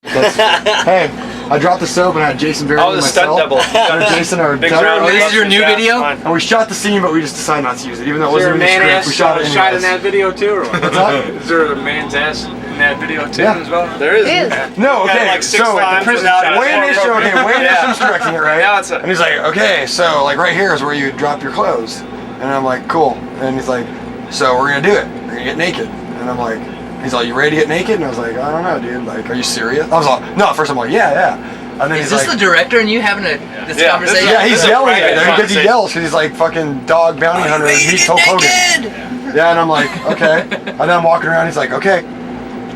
Hey, I dropped the soap and I had Jason Berry and the myself. stunt double. Jason, our Big double. round. This is your new video? And we shot the scene, but we just decided not to use it, even though it Is there wasn't a in the man script. ass We shot it shot in anyways. that video too, or what? What's that? Is there a man's ass in that video too Yeah. as well? There is. It is. No, okay, Like 6 so times prison without shot. Wayne Isham's directing it, right? Yeah, it's and he's like, okay, so like right here is where you drop your clothes. And I'm like, cool. And he's like, so we're gonna do it. We're gonna get naked. And I'm like, he's like, you ready to get naked? And I was like, I don't know, dude. Like, are you serious? I was like, no, at first I'm like, yeah. And then Is he's this like, the director and you having this Yeah, conversation? yeah, he's This is a yelling at private me because he conversation. yells because he's like fucking dog bounty hunter and he's Hulk Hogan. Yeah, and I'm like, okay. And then I'm walking around, he's like, okay,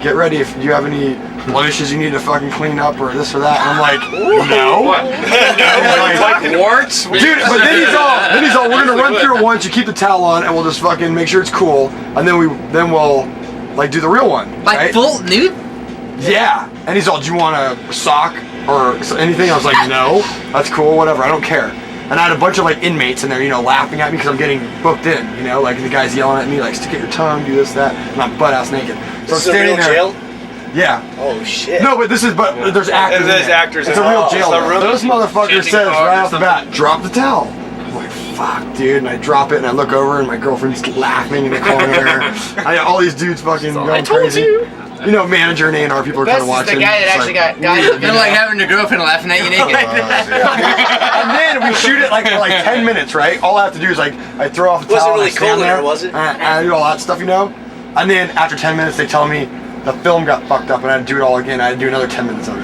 get ready if you have any blemishes you need to fucking clean up or this or that. And I'm like, no. Like warts? Dude, but then he's all, we're gonna run through it once, you keep the towel on, and we'll just fucking make sure it's cool, and then we'll like do the real one. Like right? full nude? Yeah. And he's all, do you want a sock or anything? I was like, no, that's cool, whatever, I don't care. And I had a bunch of like inmates in there, you know, laughing at me because I'm getting booked in, you know, like the guy's yelling at me, like, stick out your tongue, do this, that, and I'm butt ass naked. So I'm This is a standing real there. jail? Yeah. Oh shit. No, but there's actors. And there's in there. actors It's in a real it. jail. It's a room. This motherfucker Changing says guard right or off the bat, drop the towel. I'm like, fuck, dude. And I drop it and I look over and my girlfriend's laughing in the corner. I got all these dudes fucking going crazy. You know, manager and A&R people are kind Best of is watching. the guy that It's actually like, got weird, You're like having your girlfriend laughing at you naked. And then we shoot it like for like 10 minutes, right? All I have to do is like, I throw off the Wasn't towel and I really stand cold in there. there, was it? I do all that stuff, you know? And then after 10 minutes, they tell me the film got fucked up and I had to do it all again. I had to do another 10 minutes of it.